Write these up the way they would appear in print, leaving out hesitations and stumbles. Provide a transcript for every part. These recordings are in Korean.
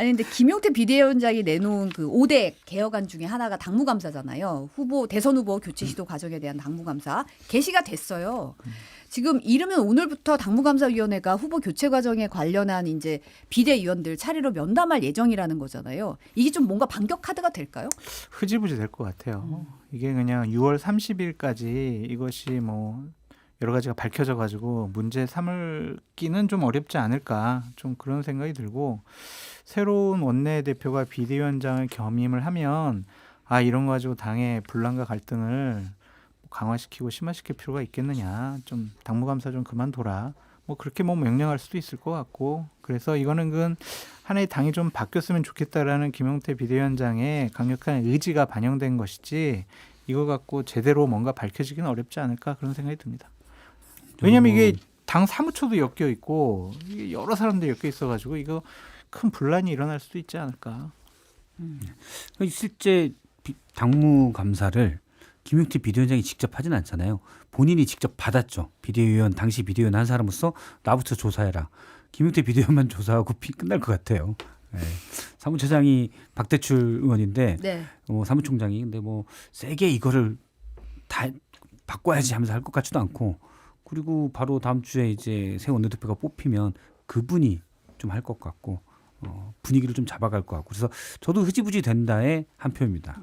아니 근데 김용태 비대위원장이 내놓은 그 5대 개혁안 중에 하나가 당무감사잖아요. 대선 후보 교체 시도 과정에 대한 당무감사 개시가 됐어요. 지금 이르면 오늘부터 당무감사위원회가 후보 교체 과정에 관련한 이제 비대위원들 차례로 면담할 예정이라는 거잖아요. 이게 좀 뭔가 반격 카드가 될까요? 흐지부지 될 것 같아요. 이게 그냥 6월 30일까지 이것이 뭐 여러 가지가 밝혀져 가지고 문제 삼기는 좀 어렵지 않을까 좀 그런 생각이 들고 새로운 원내대표가 비대위원장을 겸임을 하면 이런 거 가지고 당의 분란과 갈등을 강화시키고 심화시킬 필요가 있겠느냐. 좀 당무감사 좀 그만둬라. 뭐 그렇게 뭐 명령할 수도 있을 것 같고 그래서 이거는 그 하나의 당이 좀 바뀌었으면 좋겠다라는 김용태 비대위원장의 강력한 의지가 반영된 것이지 이거 갖고 제대로 뭔가 밝혀지기는 어렵지 않을까 그런 생각이 듭니다. 왜냐하면 이게 당 사무처도 엮여 있고 이게 여러 사람들이 엮여 있어가지고 이거 큰 분란이 일어날 수도 있지 않을까. 실제 당무감사를 김용태 비대위원장이 직접 하진 않잖아요. 본인이 직접 받았죠. 비대위원 당시 비대위원 한 사람으로서 나부터 조사해라. 김용태 비대위원만 조사하고 끝날 것 같아요. 네. 사무처장이 박대출 의원인데 네. 사무총장이 근데 뭐 세게 이거를 다 바꿔야지 하면서 할 것 같지도 않고 그리고 바로 다음 주에 이제 새 원내대표가 뽑히면 그분이 좀 할 것 같고 분위기를 좀 잡아갈 것 같고 그래서 저도 흐지부지 된다의 한 표입니다.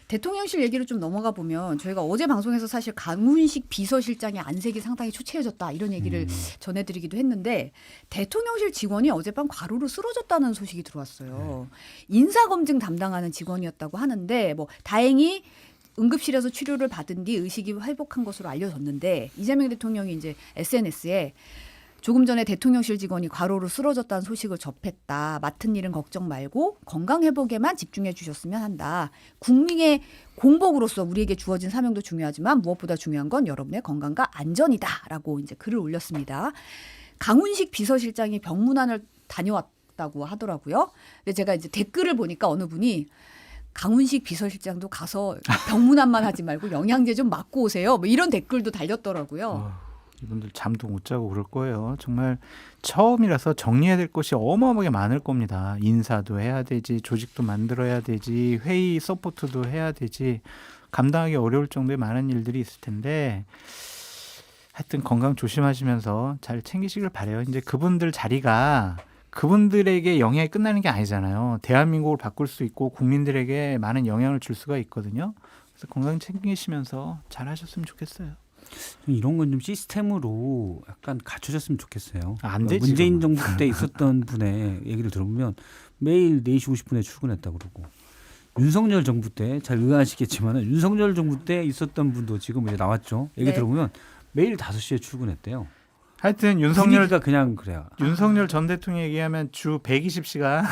대통령실 얘기를 좀 넘어가 보면 저희가 어제 방송에서 사실 강훈식 비서실장의 안색이 상당히 초췌해졌다 이런 얘기를 전해드리기도 했는데 대통령실 직원이 어젯밤 과로로 쓰러졌다는 소식이 들어왔어요. 인사검증 담당하는 직원이었다고 하는데 뭐 다행히 응급실에서 치료를 받은 뒤 의식이 회복한 것으로 알려졌는데 이재명 대통령이 이제 SNS에 조금 전에 대통령실 직원이 과로로 쓰러졌다는 소식을 접했다. 맡은 일은 걱정 말고 건강 회복에만 집중해 주셨으면 한다. 국민의 공복으로서 우리에게 주어진 사명도 중요하지만 무엇보다 중요한 건 여러분의 건강과 안전이다라고 이제 글을 올렸습니다. 강훈식 비서실장이 병문안을 다녀왔다고 하더라고요. 근데 제가 이제 댓글을 보니까 어느 분이 강훈식 비서실장도 가서 병문안만 하지 말고 영양제 좀 맞고 오세요. 뭐 이런 댓글도 달렸더라고요. 이분들 잠도 못 자고 그럴 거예요. 정말 처음이라서 정리해야 될 것이 어마어마하게 많을 겁니다. 인사도 해야 되지, 조직도 만들어야 되지, 회의 서포트도 해야 되지, 감당하기 어려울 정도의 많은 일들이 있을 텐데 하여튼 건강 조심하시면서 잘 챙기시길 바라요. 이제 그분들 자리가 그분들에게 영향이 끝나는 게 아니잖아요. 대한민국을 바꿀 수 있고 국민들에게 많은 영향을 줄 수가 있거든요. 그래서 건강 챙기시면서 잘 하셨으면 좋겠어요. 이런 건 좀 시스템으로 약간 갖춰졌으면 좋겠어요. 안 되지. 문재인 정부 때 있었던 분의 얘기를 들어보면 매일 4시 50분에 출근했다고 그러고 윤석열 정부 때 잘 의아하시겠지만 윤석열 정부 때 있었던 분도 지금 이제 나왔죠. 얘기 들어보면 매일 5시에 출근했대요. 하여튼 윤석열가 그냥 그래요. 윤석열 전 대통령 얘기하면 주 120시간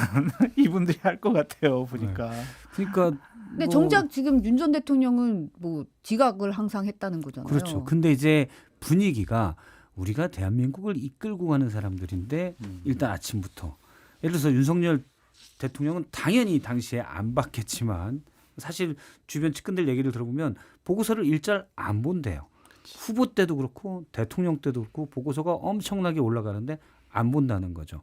이분들이 할 것 같아요. 보니까. 그러니까 근데 정작 지금 윤 전 대통령은 뭐 지각을 항상 했다는 거잖아요. 그렇죠. 근데 이제 분위기가 우리가 대한민국을 이끌고 가는 사람들인데 일단 아침부터 예를 들어서 윤석열 대통령은 당연히 당시에 안 받겠지만 사실 주변 측근들 얘기를 들어보면 보고서를 일절 안 본대요. 후보 때도 그렇고 대통령 때도 그렇고 보고서가 엄청나게 올라가는데 안 본다는 거죠.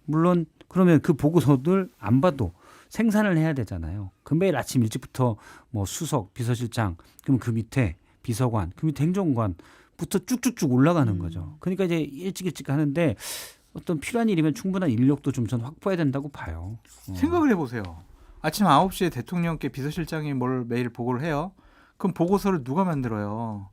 물론 그러면 그 보고서들 안 봐도 생산을 해야 되잖아요. 그 매일 아침 일찍부터 뭐 수석, 비서실장, 그럼 그 밑에 비서관, 그 밑에 행정관부터 쭉쭉쭉 올라가는 거죠. 그러니까 이제 일찍 하는데 어떤 필요한 일이면 충분한 인력도 좀 전 확보해야 된다고 봐요. 생각을 해보세요. 아침 9시에 대통령께 비서실장이 뭘 매일 보고를 해요. 그럼 보고서를 누가 만들어요?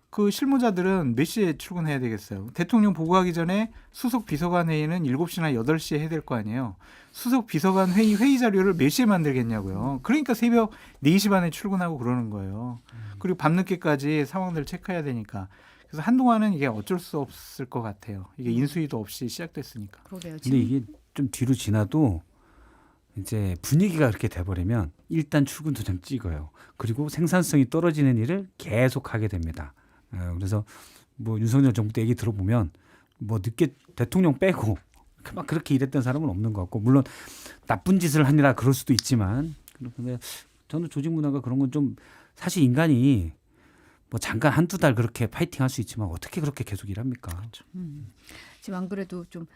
그 실무자들은 몇 시에 출근해야 되겠어요? 대통령 보고하기 전에 수석 비서관 회의는 7시나 8시에 해야 될 거 아니에요. 수석 비서관 회의 자료를 몇 시에 만들겠냐고요. 그러니까 새벽 4시 반에 출근하고 그러는 거예요. 그리고 밤늦게까지 상황들을 체크해야 되니까. 그래서 한동안은 이게 어쩔 수 없을 것 같아요. 이게 인수위도 없이 시작됐으니까. 그러게요. 근데 이게 좀 뒤로 지나도 이제 분위기가 그렇게 돼버리면 일단 출근 도장 찍어요. 그리고 생산성이 떨어지는 일을 계속 하게 됩니다. 그래서 뭐 윤석열 정부 때 얘기 들어보면 뭐 늦게 대통령 빼고 막 그렇게 일했던 사람은 없는 것 같고 물론 나쁜 짓을 하느라 그럴 수도 있지만 근데 저는 조직 문화가 그런 건 좀 사실 인간이 뭐 잠깐 한두 달 그렇게 파이팅할 수 있지만 어떻게 그렇게 계속 일합니까? 지금 안 그래도 좀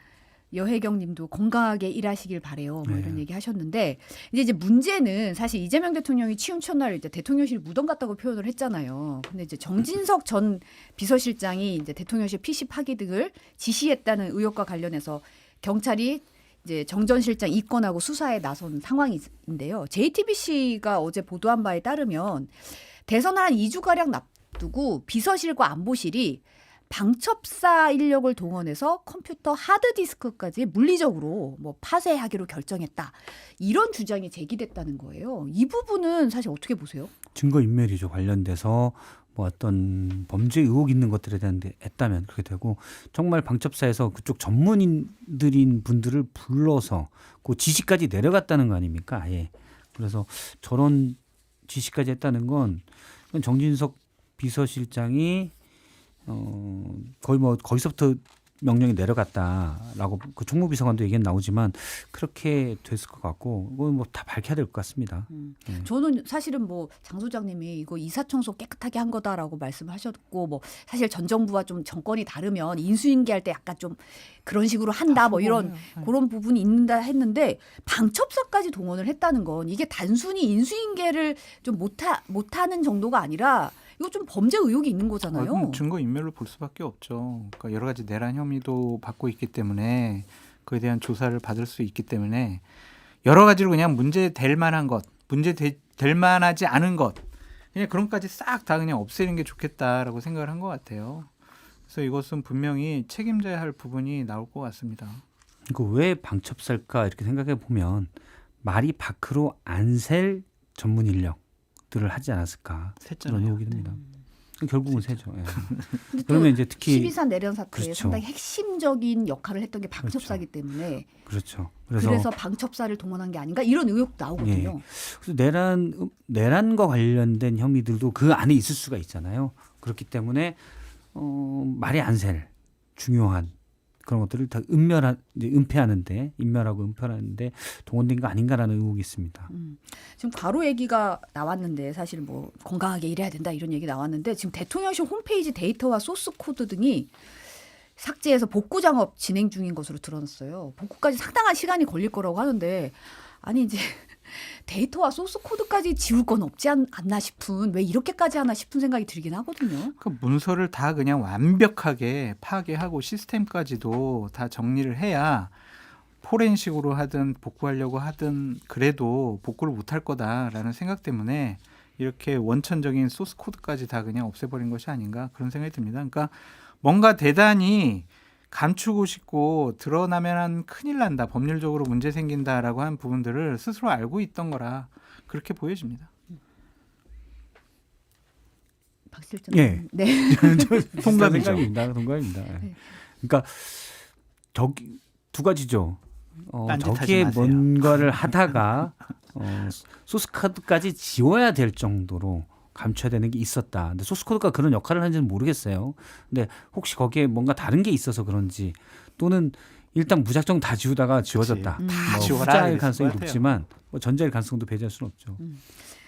여혜경님도 건강하게 일하시길 바래요. 뭐 네. 이런 얘기 하셨는데 이제 문제는 사실 이재명 대통령이 취임 첫날 이제 대통령실 무덤 같다고 표현을 했잖아요. 근데 이제 정진석 전 비서실장이 이제 대통령실 PC 파기 등을 지시했다는 의혹과 관련해서 경찰이 이제 정 전 실장 입건하고 수사에 나선 상황인데요. JTBC가 어제 보도한 바에 따르면 대선을 한 2주가량 앞두고 비서실과 안보실이 방첩사 인력을 동원해서 컴퓨터 하드디스크까지 물리적으로 뭐 파쇄하기로 결정했다. 이런 주장이 제기됐다는 거예요. 이 부분은 사실 어떻게 보세요? 증거인멸이죠. 관련돼서 뭐 어떤 범죄 의혹 있는 것들에 대한 데 했다면 그렇게 되고 정말 방첩사에서 그쪽 전문인들인 분들을 불러서 그 지시까지 내려갔다는 거 아닙니까? 아예. 그래서 저런 지시까지 했다는 건 정진석 비서실장이 거의 뭐 거기서부터 명령이 내려갔다라고 그 총무비서관도 얘기는 나오지만 그렇게 됐을 것 같고 이건 뭐 다 밝혀야 될 것 같습니다. 네. 저는 사실은 뭐 장 소장님이 이거 이사청소 깨끗하게 한 거다라고 말씀하셨고 뭐 사실 전 정부와 좀 정권이 다르면 인수인계할 때 약간 좀 그런 식으로 한다 뭐 이런 그런 부분이 있는다 했는데 방첩사까지 동원을 했다는 건 이게 단순히 인수인계를 좀 못하는 정도가 아니라 이거 좀 범죄 의혹이 있는 거잖아요. 그럼 증거 인멸로 볼 수밖에 없죠. 그러니까 여러 가지 내란 혐의도 받고 있기 때문에 그에 대한 조사를 받을 수 있기 때문에 여러 가지로 그냥 문제 될 만한 것, 문제 될 만하지 않은 것, 그냥 그런 것까지 싹 다 그냥 없애는 게 좋겠다라고 생각을 한 것 같아요. 그래서 이것은 분명히 책임져야 할 부분이 나올 것 같습니다. 이거 왜 방첩사일까 이렇게 생각해 보면 말이 밖으로 안 셀 전문 인력들을 하지 않았을까 그런 셌잖아요. 의혹이 듭니다. 결국은 세죠. 예. 근데 또 그러면 이제 특히 12산 내란 사태에 그렇죠. 상당히 핵심적인 역할을 했던 게 방첩사기 때문에 그렇죠. 그래서 방첩사를 동원한 게 아닌가 이런 의혹도 나오거든요. 그래서 내란과 관련된 혐의들도 그 안에 있을 수가 있잖아요. 그렇기 때문에 말이 안 셀 중요한 그런 것들을 다 은폐하는데 인멸하고 은폐하는데 동원된 거 아닌가라는 의혹이 있습니다. 지금 과로 얘기가 나왔는데 사실 뭐 건강하게 일해야 된다 이런 얘기 나왔는데 지금 대통령실 홈페이지 데이터와 소스 코드 등이 삭제해서 복구 작업 진행 중인 것으로 드러났어요. 복구까지 상당한 시간이 걸릴 거라고 하는데 아니 이제 데이터와 소스 코드까지 지울 건 없지 않나 싶은 왜 이렇게까지 하나 싶은 생각이 들긴 하거든요. 그 문서를 다 그냥 완벽하게 파괴하고 시스템까지도 다 정리를 해야 포렌식으로 하든 복구하려고 하든 그래도 복구를 못할 거다라는 생각 때문에 이렇게 원천적인 소스 코드까지 다 그냥 없애버린 것이 아닌가 그런 생각이 듭니다. 그러니까 뭔가 대단히 감추고 싶고 드러나면 큰일 난다, 법률적으로 문제 생긴다라고 한 부분들을 스스로 알고 있던 거라 그렇게 보여집니다. 박실장. 예. 네. 동감이죠. 동감입니다. 예. 네. 그러니까 저기 두 가지죠. 딴짓하지 저기에 마세요. 뭔가를 하다가 소스 코드까지 지워야 될 정도로 감춰야 되는 게 있었다. 근데 소스 코드가 그런 역할을 하는지는 모르겠어요. 근데 혹시 거기에 뭔가 다른 게 있어서 그런지 또는 일단 무작정 다 지우다가 지워졌다. 다 뭐 지워라 후자일 그랬을 가능성이 것 같아요. 높지만 뭐 전자일 가능성도 배제할 수는 없죠.